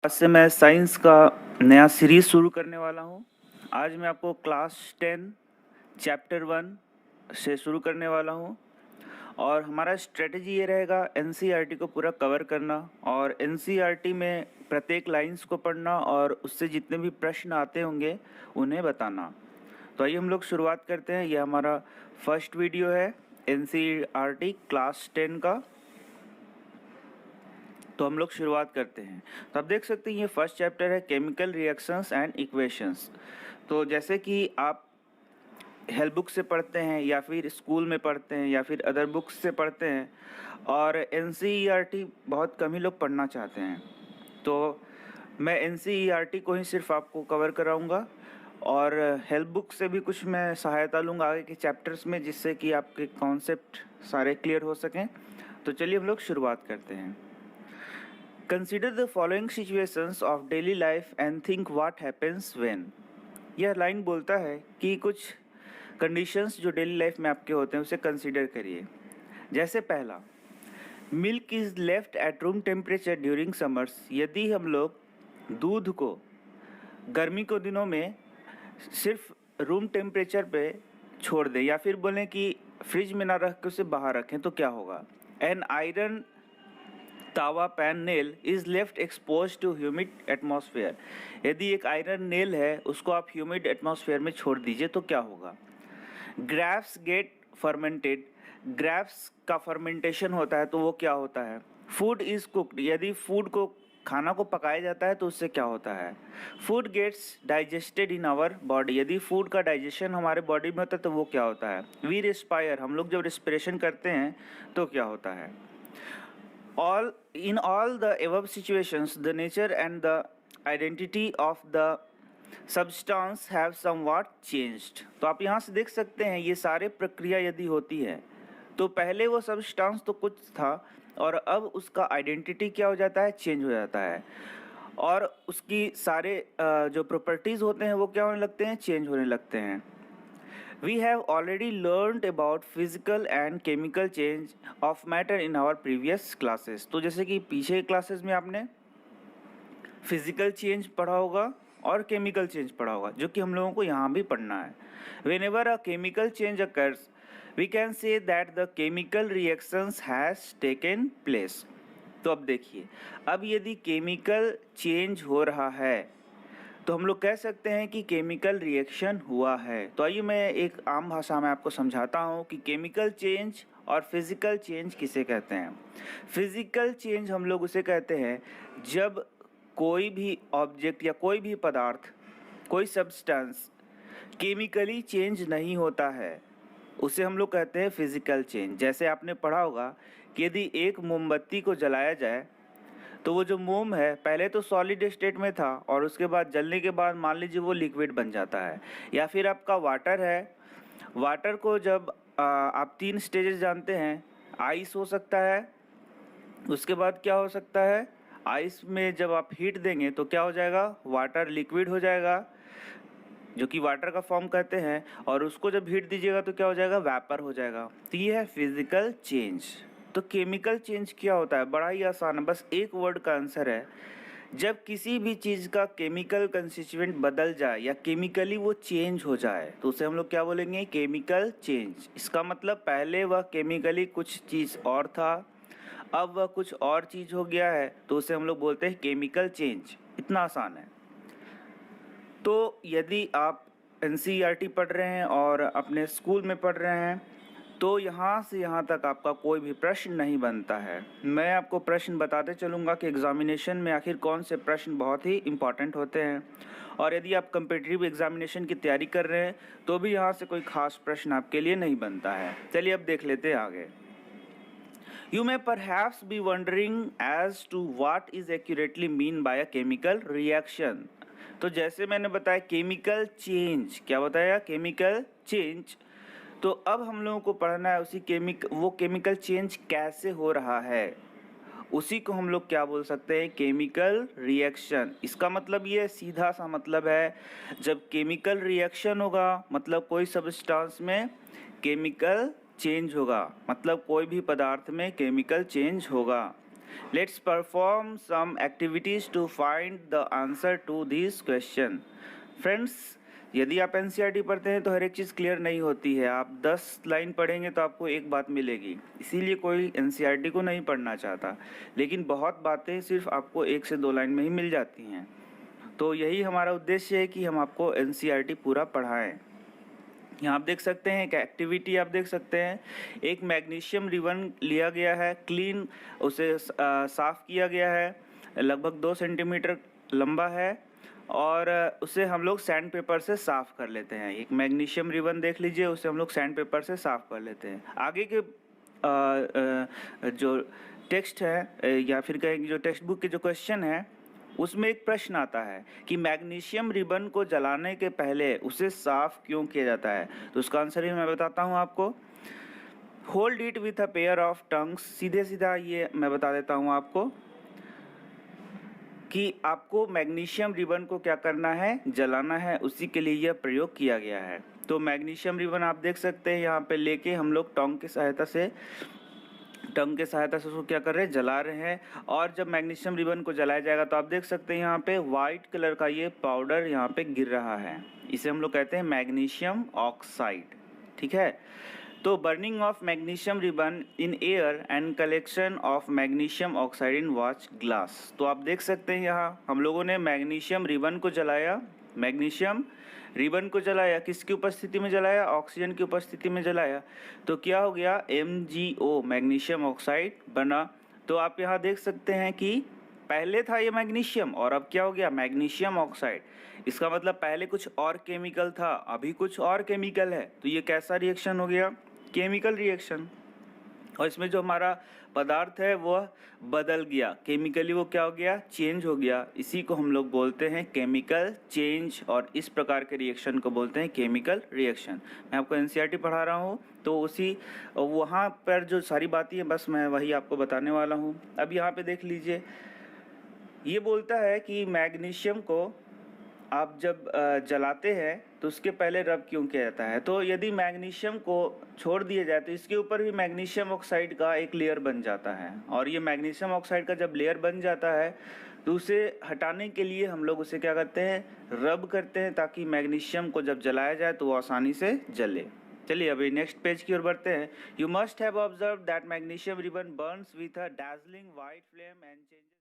आज से मैं साइंस का नया सीरीज शुरू करने वाला हूँ। आज मैं आपको क्लास 10 चैप्टर 1 से शुरू करने वाला हूँ और हमारा स्ट्रेटजी ये रहेगा एनसीईआरटी को पूरा कवर करना और एनसीईआरटी में प्रत्येक लाइंस को पढ़ना और उससे जितने भी प्रश्न आते होंगे उन्हें बताना। तो आइए हम लोग शुरुआत करते हैं। ये हमारा फर्स्ट वीडियो है एनसीईआरटी क्लास 10 का। तो हम लोग शुरुआत करते हैं। तो आप देख सकते हैं ये फर्स्ट चैप्टर है केमिकल रिएक्शंस एंड इक्वेशंस। तो जैसे कि आप हेल्प बुक से पढ़ते हैं या फिर स्कूल में पढ़ते हैं या फिर अदर बुक्स से पढ़ते हैं और एनसीईआरटी बहुत कम ही लोग पढ़ना चाहते हैं। तो मैं एनसीईआरटी को ही सिर्फ आपको कवर कराऊंगा और हेल्प बुक से भी कुछ मैं सहायता लूँगा आगे के चैप्टर्स में, जिससे कि आपके कॉन्सेप्ट सारे क्लियर हो सकें। तो चलिए हम लोग शुरुआत करते हैं। Consider the following situations of daily life and think what happens when। यह लाइन बोलता है कि कुछ कंडीशंस जो डेली लाइफ में आपके होते हैं उसे कंसीडर करिए। जैसे पहला, milk is left at room temperature during summers. यदि हम लोग दूध को गर्मी के दिनों में सिर्फ रूम टेम्परेचर पे छोड़ दें या फिर बोलें कि फ्रिज में ना रख के उसे बाहर रखें तो क्या होगा। An iron tawa pan nail is left expose to humid atmosphere. यदि एक आयरन नेल है उसको आप ह्यूमिड एटमॉस्फेयर में छोड़ दीजिए तो क्या होगा। Grapes get fermented. ग्रेप्स का फर्मेंटेशन होता है तो वो क्या होता है। Food is cooked. यदि फूड को खाना को पकाया जाता है तो उससे क्या होता है। Food gets digested in our body. यदि फूड का डाइजेशन हमारे बॉडी में होता है तो वो क्या होता है। We respire. हम लोग जब रिस्पिरेशन करते हैं तो क्या होता है। In all the above situations, the nature and the identity of the substance have somewhat changed। तो आप यहाँ से देख सकते हैं ये सारे प्रक्रिया यदि होती है तो पहले वो सब्सटेंस तो कुछ था और अब उसका आइडेंटिटी क्या हो जाता है, चेंज हो जाता है और उसकी सारे जो प्रॉपर्टीज़ होते हैं वो क्या होने लगते हैं, चेंज होने लगते हैं। We have already learned about physical and chemical change of matter in our previous classes। तो जैसे कि पीछे क्लासेस में आपने फिजिकल चेंज पढ़ा होगा और केमिकल चेंज पढ़ा होगा, जो कि हम लोगों को यहाँ भी पढ़ना है। Whenever a chemical change occurs, we can say that the chemical reactions has taken place। तो अब देखिए, अब यदि केमिकल चेंज हो रहा है तो हम लोग कह सकते हैं कि केमिकल रिएक्शन हुआ है। तो आइए मैं एक आम भाषा में आपको समझाता हूँ कि केमिकल चेंज और फिज़िकल चेंज किसे कहते हैं। फिज़िकल चेंज हम लोग उसे कहते हैं जब कोई भी ऑब्जेक्ट या कोई भी पदार्थ, कोई सब्सटेंस केमिकली चेंज नहीं होता है, उसे हम लोग कहते हैं फिज़िकल चेंज। जैसे आपने पढ़ा होगा कि यदि एक मोमबत्ती को जलाया जाए तो वो जो मोम है पहले तो सॉलिड स्टेट में था और उसके बाद जलने के बाद मान लीजिए वो लिक्विड बन जाता है। या फिर आपका वाटर है, वाटर को जब आप 3 स्टेजेस जानते हैं, आइस हो सकता है, उसके बाद क्या हो सकता है, आइस में जब आप हीट देंगे तो क्या हो जाएगा, वाटर लिक्विड हो जाएगा जो कि वाटर का फॉर्म कहते हैं, और उसको जब हीट दीजिएगा तो क्या हो जाएगा, वेपर हो जाएगा। तो ये है फिजिकल चेंज। तो केमिकल चेंज क्या होता है, बड़ा ही आसान है, बस एक वर्ड का आंसर है। जब किसी भी चीज़ का केमिकल कंस्टिट्यूएंट बदल जाए या केमिकली वो चेंज हो जाए तो उसे हम लोग क्या बोलेंगे, केमिकल चेंज। इसका मतलब पहले वह केमिकली कुछ चीज़ और था, अब वह कुछ और चीज़ हो गया है, तो उसे हम लोग बोलते हैं केमिकल चेंज। इतना आसान है। तो यदि आप एनसीईआरटी पढ़ रहे हैं और अपने स्कूल में पढ़ रहे हैं तो यहाँ से यहाँ तक आपका कोई भी प्रश्न नहीं बनता है। मैं आपको प्रश्न बताते चलूँगा कि एग्जामिनेशन में आखिर कौन से प्रश्न बहुत ही इम्पॉर्टेंट होते हैं, और यदि आप कम्पिटिटिव एग्जामिनेशन की तैयारी कर रहे हैं तो भी यहाँ से कोई खास प्रश्न आपके लिए नहीं बनता है। चलिए अब देख लेते हैं आगे। You may perhaps be wondering as to what is accurately mean by a chemical reaction। तो जैसे मैंने बताया केमिकल चेंज, क्या बताया, केमिकल चेंज। तो अब हम लोगों को पढ़ना है उसी वो केमिकल चेंज कैसे हो रहा है, उसी को हम लोग क्या बोल सकते हैं, केमिकल रिएक्शन। इसका मतलब ये सीधा सा मतलब है, जब केमिकल रिएक्शन होगा मतलब कोई सब्सटेंस में केमिकल चेंज होगा, मतलब कोई भी पदार्थ में केमिकल चेंज होगा। Let's perform some activities to find the answer to this question. Friends, यदि आप एनसीईआरटी पढ़ते हैं तो हर एक चीज़ क्लियर नहीं होती है। आप 10 लाइन पढ़ेंगे तो आपको एक बात मिलेगी, इसीलिए कोई एनसीईआरटी को नहीं पढ़ना चाहता, लेकिन बहुत बातें सिर्फ आपको 1 से 2 लाइन में ही मिल जाती हैं। तो यही हमारा उद्देश्य है कि हम आपको एनसीईआरटी पूरा पढ़ाएं। यहाँ आप देख सकते हैं एक एक्टिविटी आप देख सकते हैं, एक मैग्नीशियम रिबन लिया गया है, क्लीन उसे साफ़ किया गया है, लगभग 2 सेंटीमीटर लंबा है और उसे हम लोग सैंड पेपर से साफ़ कर लेते हैं। एक मैग्नीशियम रिबन देख लीजिए, उसे हम लोग सैंड पेपर से साफ़ कर लेते हैं। आगे के जो टेक्स्ट है या फिर कहेंगे जो टेक्स्ट बुक के जो क्वेश्चन है उसमें एक प्रश्न आता है कि मैग्नीशियम रिबन को जलाने के पहले उसे साफ क्यों किया जाता है। तो उसका आंसर भी मैं बताता हूँ आपको। Hold it with a pair of tongues, सीधे सीधा ये मैं बता देता हूँ आपको कि आपको मैग्नीशियम रिबन को क्या करना है, जलाना है, उसी के लिए यह प्रयोग किया गया है। तो मैग्नीशियम रिबन आप देख सकते हैं यहाँ पे लेके हम लोग टंग के सहायता से उसको क्या कर रहे हैं, जला रहे हैं। और जब मैग्नीशियम रिबन को जलाया जाएगा तो आप देख सकते हैं यहाँ पे वाइट कलर का ये पाउडर यहाँ पे गिर रहा है, इसे हम लोग कहते हैं मैग्नीशियम ऑक्साइड। ठीक है, तो burning of magnesium ribbon in air and collection of magnesium oxide in watch glass. तो आप देख सकते हैं यहाँ हम लोगों ने मैग्नीशियम रिबन को जलाया, मैग्नीशियम रिबन को जलाया, किसकी उपस्थिति में जलाया, ऑक्सीजन की उपस्थिति में जलाया, तो क्या हो गया, MgO मैग्नीशियम ऑक्साइड बना। तो आप यहाँ देख सकते हैं कि पहले था ये मैग्नीशियम और अब क्या हो गया, मैग्नीशियम ऑक्साइड। इसका मतलब पहले कुछ और केमिकल था, अभी कुछ और केमिकल है। तो ये कैसा रिएक्शन हो गया, केमिकल रिएक्शन। और इसमें जो हमारा पदार्थ है वह बदल गया, केमिकली वो क्या हो गया, चेंज हो गया। इसी को हम लोग बोलते हैं केमिकल चेंज, और इस प्रकार के रिएक्शन को बोलते हैं केमिकल रिएक्शन। मैं आपको एनसीईआरटी पढ़ा रहा हूँ तो उसी वहाँ पर जो सारी बातें हैं बस मैं वही आपको बताने वाला हूँ। अब यहाँ पे देख लीजिए, ये बोलता है कि मैग्नीशियम को आप जब जलाते हैं तो उसके पहले रब क्यों किया जाता है। तो यदि मैग्नीशियम को छोड़ दिया जाए तो इसके ऊपर भी मैग्नीशियम ऑक्साइड का एक लेयर बन जाता है, और ये मैग्नीशियम ऑक्साइड का जब लेयर बन जाता है तो उसे हटाने के लिए हम लोग उसे क्या करते हैं, रब करते हैं, ताकि मैग्नीशियम को जब जलाया जाए तो वो आसानी से जले। चलिए अभी नेक्स्ट पेज की ओर बढ़ते हैं। You must have observe that magnesium ribbon burns with a dazzling white flame and changes